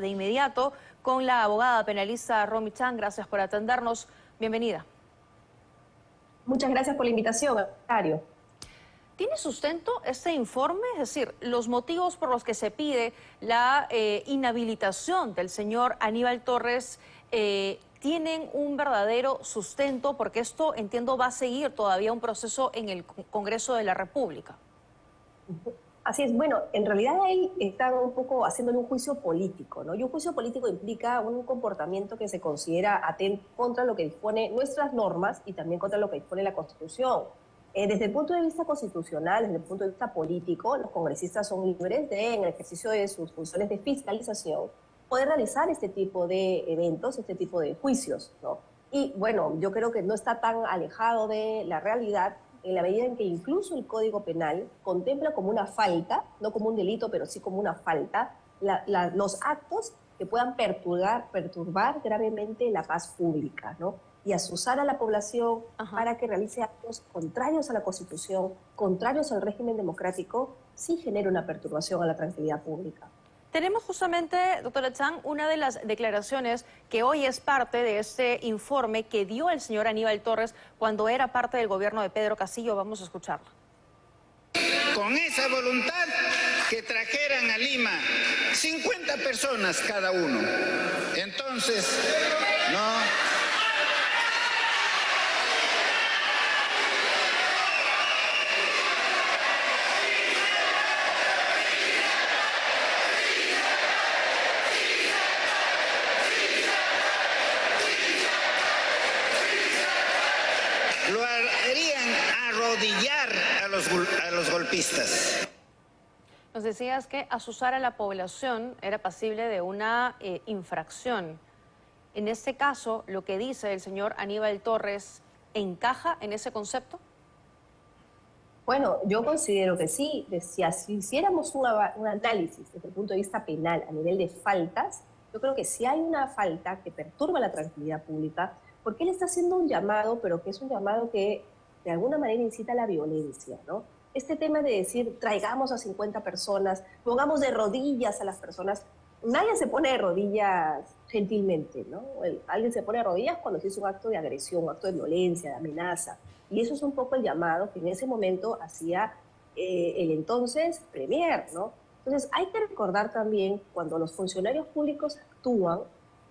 de inmediato con la abogada penalista Romy Chan. Gracias por atendernos. Bienvenida. Muchas gracias por la invitación, Mario. ¿Tiene sustento este informe? Es decir, los motivos por los que se pide la inhabilitación del señor Aníbal Torres tienen un verdadero sustento, porque esto, entiendo, va a seguir todavía un proceso en el Congreso de la República. Así es, bueno, en realidad él está un poco haciéndole un juicio político, ¿no? Y un juicio político implica un comportamiento que se considera atento contra lo que dispone nuestras normas y también contra lo que dispone la Constitución. Desde el punto de vista constitucional, desde el punto de vista político, los congresistas son libres de, en el ejercicio de sus funciones de fiscalización, poder realizar este tipo de eventos, este tipo de juicios, ¿no? Y bueno, yo creo que no está tan alejado de la realidad en la medida en que incluso el Código Penal contempla como una falta, no como un delito, pero sí como una falta, los actos que puedan perturbar gravemente la paz pública, ¿no? Y azuzar a la población para que realice actos contrarios a la Constitución, contrarios al régimen democrático, sí genera una perturbación a la tranquilidad pública. Tenemos justamente, doctora Chan, una de las declaraciones que hoy es parte de este informe que dio el señor Aníbal Torres cuando era parte del gobierno de Pedro Castillo. Vamos a escucharla. Con esa voluntad que trajeran a Lima 50 personas cada uno. Entonces, no... lo harían arrodillar a los golpistas. Nos decías que azuzar a la población era pasible de una infracción. En este caso, lo que dice el señor Aníbal Torres, ¿encaja en ese concepto? Bueno, yo considero que sí. Si hiciéramos un análisis desde el punto de vista penal a nivel de faltas, yo creo que sí hay una falta que perturba la tranquilidad pública, porque él está haciendo un llamado, pero que es un llamado que de alguna manera incita a la violencia, ¿no? Este tema de decir, traigamos a 50 personas, pongamos de rodillas a las personas, nadie se pone de rodillas gentilmente, ¿no? Alguien se pone de rodillas cuando se hizo un acto de agresión, un acto de violencia, de amenaza. Y eso es un poco el llamado que en ese momento hacía el entonces premier, ¿no? Entonces hay que recordar también cuando los funcionarios públicos actúan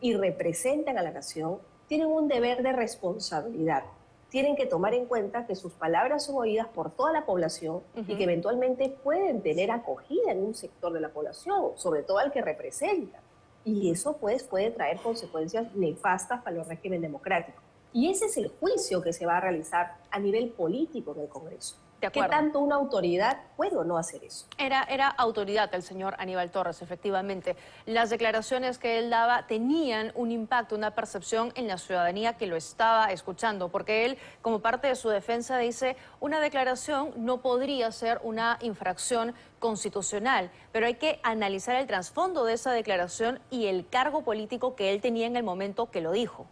y representan a la nación, tienen un deber de responsabilidad. Tienen que tomar en cuenta que sus palabras son oídas por toda la población y que eventualmente pueden tener acogida en un sector de la población, sobre todo al que representan. Y eso pues puede traer consecuencias nefastas para el régimen democrático. Y ese es el juicio que se va a realizar a nivel político en el Congreso. ¿Qué tanto una autoridad puede o no hacer eso? Era autoridad el señor Aníbal Torres, efectivamente. Las declaraciones que él daba tenían un impacto, una percepción en la ciudadanía que lo estaba escuchando, porque él, como parte de su defensa, dice, una declaración no podría ser una infracción constitucional, pero hay que analizar el trasfondo de esa declaración y el cargo político que él tenía en el momento que lo dijo.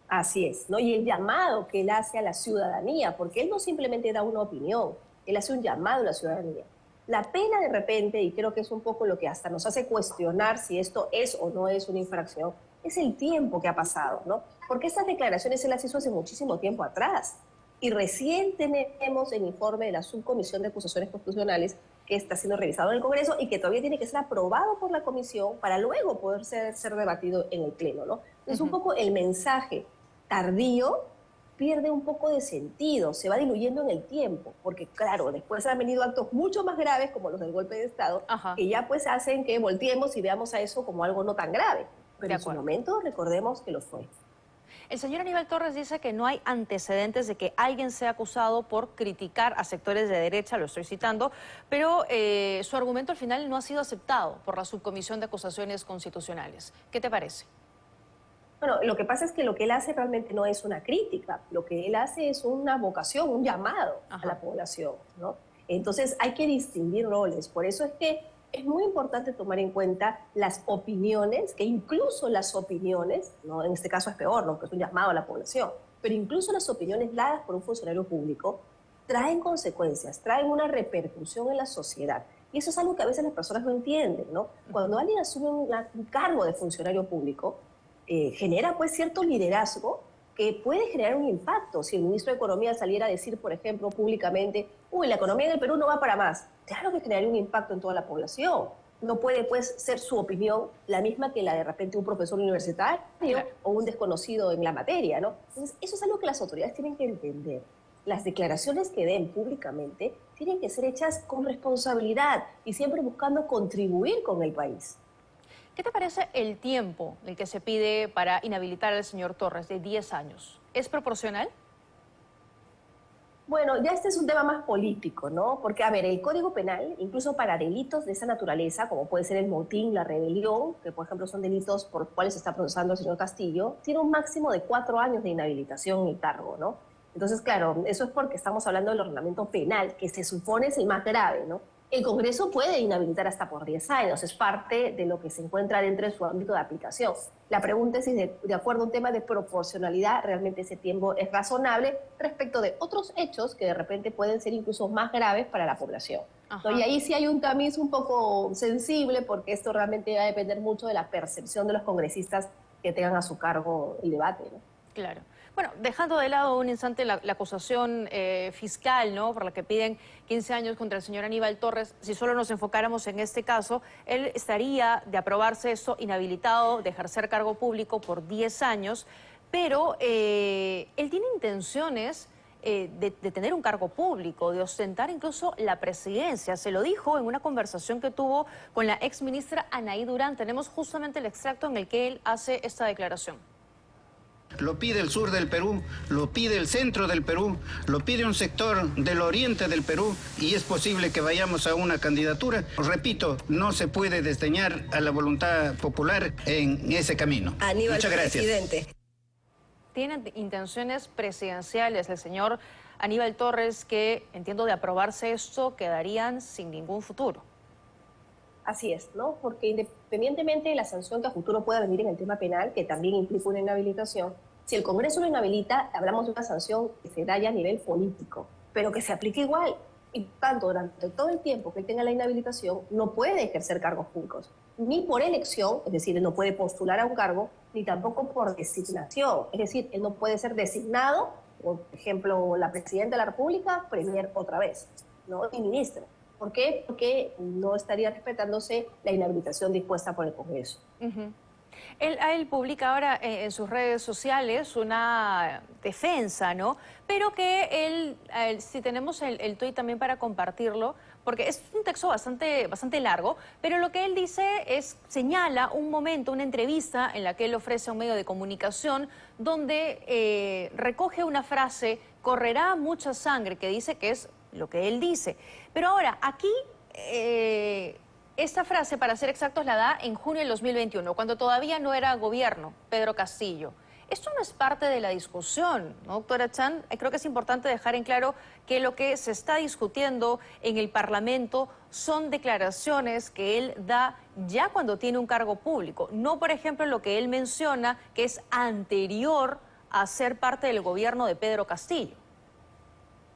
Así es, ¿no? Y el llamado que él hace a la ciudadanía, porque él no simplemente da una opinión, él hace un llamado a la ciudadanía. La pena de repente, y creo que es un poco lo que hasta nos hace cuestionar si esto es o no es una infracción, es el tiempo que ha pasado, ¿no? Porque estas declaraciones él las hizo hace muchísimo tiempo atrás. Y recién tenemos el informe de la Subcomisión de Acusaciones Constitucionales que está siendo revisado en el Congreso y que todavía tiene que ser aprobado por la Comisión para luego poder ser debatido en el Pleno, ¿no? Entonces, un poco el mensaje tardío pierde un poco de sentido, se va diluyendo en el tiempo, porque claro, después han venido actos mucho más graves como los del golpe de Estado, que ya pues hacen que volteemos y veamos a eso como algo no tan grave, pero en su momento recordemos que lo fue. El señor Aníbal Torres dice que no hay antecedentes de que alguien sea acusado por criticar a sectores de derecha, lo estoy citando, pero su argumento al final no ha sido aceptado por la Subcomisión de Acusaciones Constitucionales. ¿Qué te parece? Bueno, lo que pasa es que lo que él hace realmente no es una crítica, lo que él hace es una vocación, un llamado a la población, ¿no? Entonces hay que distinguir roles, por eso es que es muy importante tomar en cuenta las opiniones, que incluso las opiniones, ¿no? En este caso es peor, ¿no? Porque es un llamado a la población, pero incluso las opiniones dadas por un funcionario público traen consecuencias, traen una repercusión en la sociedad. Y eso es algo que a veces las personas no entienden, ¿no? Cuando alguien asume un cargo de funcionario público, genera pues cierto liderazgo que puede generar un impacto. Si el ministro de Economía saliera a decir, por ejemplo, públicamente, uy, la economía en el Perú no va para más, claro que generaría un impacto en toda la población. No puede pues ser su opinión la misma que la de repente un profesor universitario o un desconocido en la materia, ¿no? Entonces, eso es algo que las autoridades tienen que entender. Las declaraciones que den públicamente tienen que ser hechas con responsabilidad y siempre buscando contribuir con el país. ¿Qué te parece el tiempo el que se pide para inhabilitar al señor Torres de 10 años? ¿Es proporcional? Bueno, ya este es un tema más político, ¿no? Porque, a ver, el Código Penal, incluso para delitos de esa naturaleza, como puede ser el motín, la rebelión, que por ejemplo son delitos por los cuales se está procesando el señor Castillo, tiene un máximo de 4 años de inhabilitación en el cargo, ¿no? Entonces, claro, eso es porque estamos hablando del ordenamiento penal, que se supone es el más grave, ¿no? El Congreso puede inhabilitar hasta por 10 años, es parte de lo que se encuentra dentro de su ámbito de aplicación. La pregunta es si de acuerdo a un tema de proporcionalidad realmente ese tiempo es razonable respecto de otros hechos que de repente pueden ser incluso más graves para la población. Y ahí sí hay un tamiz un poco sensible porque esto realmente va a depender mucho de la percepción de los congresistas que tengan a su cargo el debate, ¿no? Claro. Bueno, dejando de lado un instante la acusación fiscal, ¿no?, por la que piden 15 años contra el señor Aníbal Torres, si solo nos enfocáramos en este caso, él estaría, de aprobarse esto, inhabilitado de ejercer cargo público por 10 años, pero él tiene intenciones de tener un cargo público, de ostentar incluso la presidencia. Se lo dijo en una conversación que tuvo con la exministra Anaí Durán. Tenemos justamente el extracto en el que él hace esta declaración. Lo pide el sur del Perú, lo pide el centro del Perú, lo pide un sector del oriente del Perú y es posible que vayamos a una candidatura. Repito, no se puede desdeñar a la voluntad popular en ese camino. Aníbal, muchas gracias. Presidente. Tiene intenciones presidenciales el señor Aníbal Torres que, entiendo, de aprobarse esto, quedarían sin ningún futuro. Así es, ¿no? Porque independientemente de la sanción que a futuro pueda venir en el tema penal, que también implica una inhabilitación, si el Congreso lo inhabilita, hablamos de una sanción que se da ya a nivel político, pero que se aplique igual. Y tanto durante todo el tiempo que él tenga la inhabilitación, no puede ejercer cargos públicos, ni por elección, es decir, él no puede postular a un cargo, ni tampoco por designación. Es decir, él no puede ser designado, por ejemplo, la presidenta de la República, premier otra vez, ¿no? Y ministro. ¿Por qué? Porque no estaría respetándose la inhabilitación dispuesta por el Congreso. Él publica ahora en sus redes sociales una defensa, ¿no? Pero que él si tenemos el tuit también para compartirlo, porque es un texto bastante largo, pero lo que él dice es, señala un momento, una entrevista en la que él ofrece a un medio de comunicación donde recoge una frase, correrá mucha sangre, que dice que es lo que él dice. Pero ahora, aquí, esta frase, para ser exactos, la da en junio del 2021, cuando todavía no era gobierno, Pedro Castillo. Esto no es parte de la discusión, ¿no, doctora Chan? Creo que es importante dejar en claro que lo que se está discutiendo en el Parlamento son declaraciones que él da ya cuando tiene un cargo público. No, por ejemplo, lo que él menciona, que es anterior a ser parte del gobierno de Pedro Castillo.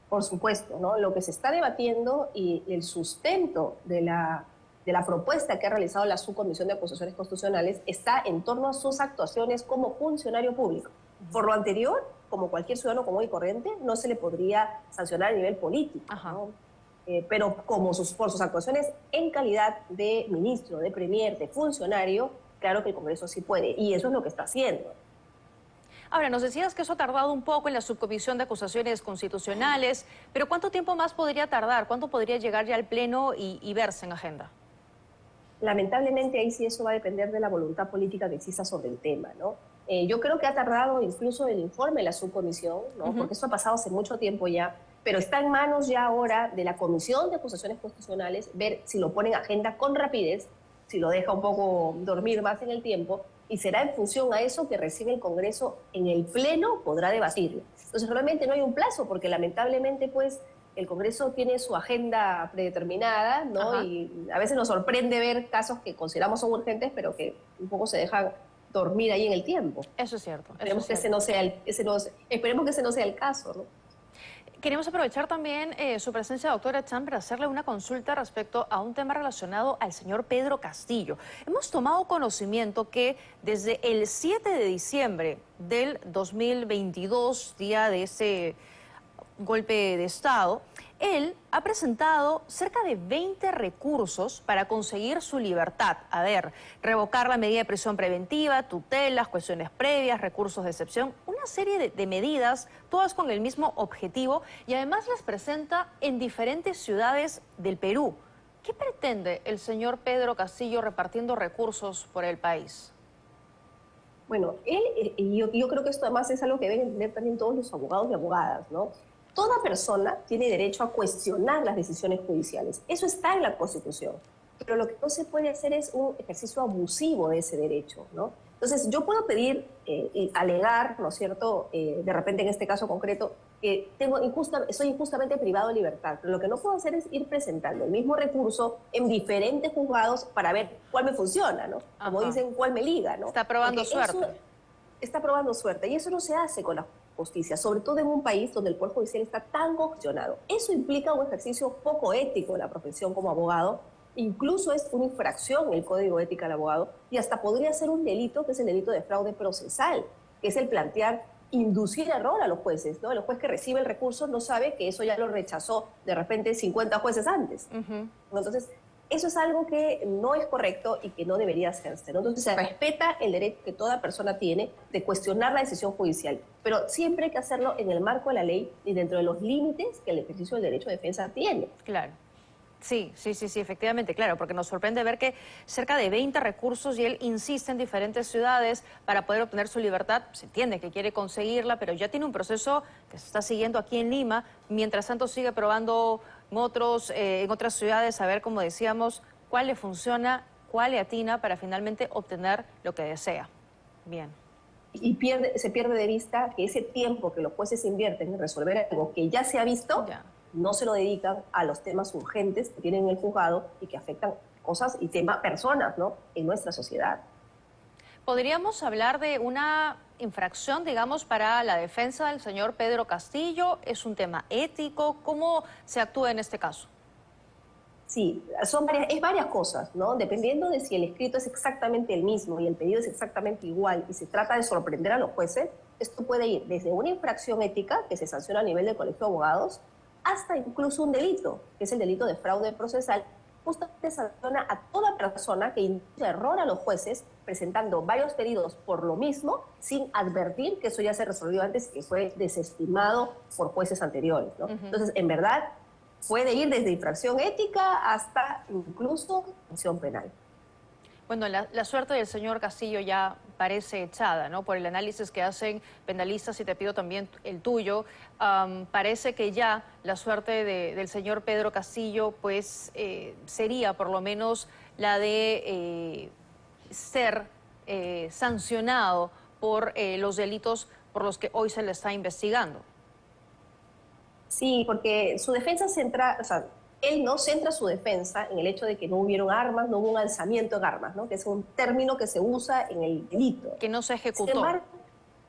Por supuesto, ¿no? Lo que se está debatiendo y el sustento de la propuesta que ha realizado la Subcomisión de Acusaciones Constitucionales está en torno a sus actuaciones como funcionario público. Por lo anterior, como cualquier ciudadano común y corriente, no se le podría sancionar a nivel político, ¿no? Pero por sus actuaciones en calidad de ministro, de premier, de funcionario, claro que el Congreso sí puede, y eso es lo que está haciendo. Ahora, nos decías que eso ha tardado un poco en la Subcomisión de Acusaciones Constitucionales, pero ¿cuánto tiempo más podría tardar? ¿Cuánto podría llegar ya al Pleno y verse en agenda? Lamentablemente ahí sí eso va a depender de la voluntad política que exista sobre el tema, ¿no? Yo creo que ha tardado incluso el informe de la subcomisión, ¿no? Porque eso ha pasado hace mucho tiempo ya, pero está en manos ya ahora de la Comisión de Acusaciones Constitucionales ver si lo pone en agenda con rapidez, si lo deja un poco dormir más en el tiempo, y será en función a eso que recibe el Congreso en el Pleno, podrá debatirlo. Entonces realmente no hay un plazo, porque lamentablemente pues el Congreso tiene su agenda predeterminada, ¿no? Ajá. Y a veces nos sorprende ver casos que consideramos son urgentes, pero que un poco se dejan dormir ahí en el tiempo. Eso es cierto. Esperemos que ese no sea el caso, ¿no? Queremos aprovechar también su presencia, doctora Chan, para hacerle una consulta respecto a un tema relacionado al señor Pedro Castillo. Hemos tomado conocimiento que desde el 7 de diciembre del 2022, día de ese golpe de Estado, él ha presentado cerca de 20 recursos para conseguir su libertad. A ver, revocar la medida de prisión preventiva, tutelas, cuestiones previas, recursos de excepción, una serie de medidas, todas con el mismo objetivo, y además las presenta en diferentes ciudades del Perú. ¿Qué pretende el señor Pedro Castillo repartiendo recursos por el país? Bueno, yo creo que esto además es algo que deben entender también todos los abogados y abogadas, ¿no? Toda persona tiene derecho a cuestionar las decisiones judiciales. Eso está en la Constitución. Pero lo que no se puede hacer es un ejercicio abusivo de ese derecho, ¿no? Entonces, yo puedo pedir y alegar, ¿no es cierto?, de repente en este caso concreto, que soy injustamente privado de libertad. Pero lo que no puedo hacer es ir presentando el mismo recurso en diferentes juzgados para ver cuál me funciona, ¿no? Como dicen, cuál me liga, ¿no? Está probando suerte. Está probando suerte. Y eso no se hace con la justicia, sobre todo en un país donde el Poder Judicial está tan cuestionado. Eso implica un ejercicio poco ético de la profesión como abogado, incluso es una infracción en el Código de Ética del Abogado, y hasta podría ser un delito, que es el delito de fraude procesal, que es el plantear, inducir error a los jueces, ¿no? El juez que recibe el recurso no sabe que eso ya lo rechazó de repente 50 jueces antes. Entonces, eso es algo que no es correcto y que no debería hacerse, ¿no? Entonces se respeta el derecho que toda persona tiene de cuestionar la decisión judicial, pero siempre hay que hacerlo en el marco de la ley y dentro de los límites que el ejercicio del derecho de defensa tiene. Claro. Sí, efectivamente, claro, porque nos sorprende ver que cerca de 20 recursos y él insiste en diferentes ciudades para poder obtener su libertad. Se entiende que quiere conseguirla, pero ya tiene un proceso que se está siguiendo aquí en Lima. Mientras tanto sigue probando en otras ciudades a ver, como decíamos, cuál le funciona, cuál le atina para finalmente obtener lo que desea. Bien. Y se pierde de vista que ese tiempo que los jueces invierten en resolver algo que ya se ha visto, no se lo dedican a los temas urgentes que tienen en el juzgado y que afectan cosas y personas, ¿no?, en nuestra sociedad. ¿Podríamos hablar de una infracción, digamos, para la defensa del señor Pedro Castillo? ¿Es un tema ético? ¿Cómo se actúa en este caso? Sí, es varias cosas, ¿no? Dependiendo de si el escrito es exactamente el mismo y el pedido es exactamente igual y se trata de sorprender a los jueces, esto puede ir desde una infracción ética que se sanciona a nivel del Colegio de Abogados hasta incluso un delito, que es el delito de fraude procesal. Justamente sanciona a toda persona que induce error a los jueces presentando varios pedidos por lo mismo sin advertir que eso ya se resolvió antes, que fue desestimado por jueces anteriores, ¿no? Entonces, en verdad, puede ir desde infracción ética hasta incluso sanción penal. Bueno, la suerte del señor Castillo ya parece echada, ¿no? Por el análisis que hacen penalistas, y te pido también el tuyo, parece que ya la suerte del señor Pedro Castillo, pues, sería por lo menos la de ser sancionado por los delitos por los que hoy se le está investigando. Sí, porque su defensa él no centra su defensa en el hecho de que no hubieron armas, no hubo un alzamiento en armas, ¿no?, que es un término que se usa en el delito. Que no se ejecutó. Sin embargo,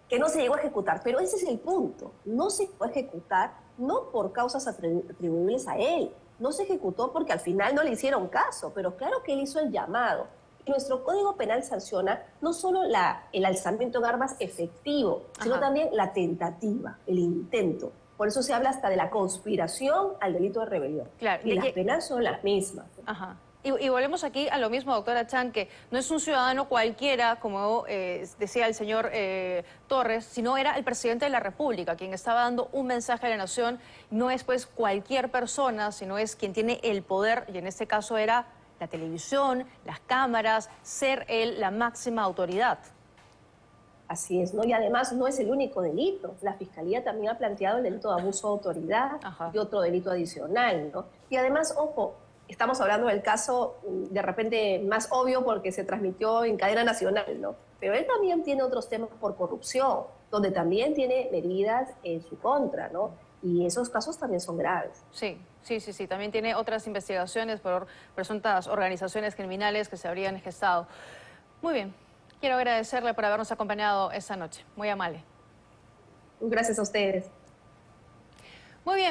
que no se llegó a ejecutar, pero ese es el punto. No se llegó a ejecutar no por causas atribuibles a él, no se ejecutó porque al final no le hicieron caso, pero claro que él hizo el llamado. Y nuestro Código Penal sanciona no solo el alzamiento en armas efectivo, sino también la tentativa, el intento. Por eso se habla hasta de la conspiración al delito de rebelión. Claro. Y las penas son las mismas. Ajá. Y volvemos aquí a lo mismo, doctora Chan, que no es un ciudadano cualquiera, como decía el señor Torres, sino era el presidente de la República quien estaba dando un mensaje a la nación. No es pues cualquier persona, sino es quien tiene el poder, y en este caso era la televisión, las cámaras, ser él la máxima autoridad. Así es, ¿no? Y además no es el único delito. La Fiscalía también ha planteado el delito de abuso de autoridad y otro delito adicional, ¿no? Y además, ojo, estamos hablando del caso de repente más obvio porque se transmitió en cadena nacional, ¿no? Pero él también tiene otros temas por corrupción, donde también tiene medidas en su contra, ¿no? Y esos casos también son graves. Sí. También tiene otras investigaciones por presuntas organizaciones criminales que se habrían gestado. Muy bien. Quiero agradecerle por habernos acompañado esta noche. Muy amable. Gracias a ustedes. Muy bien.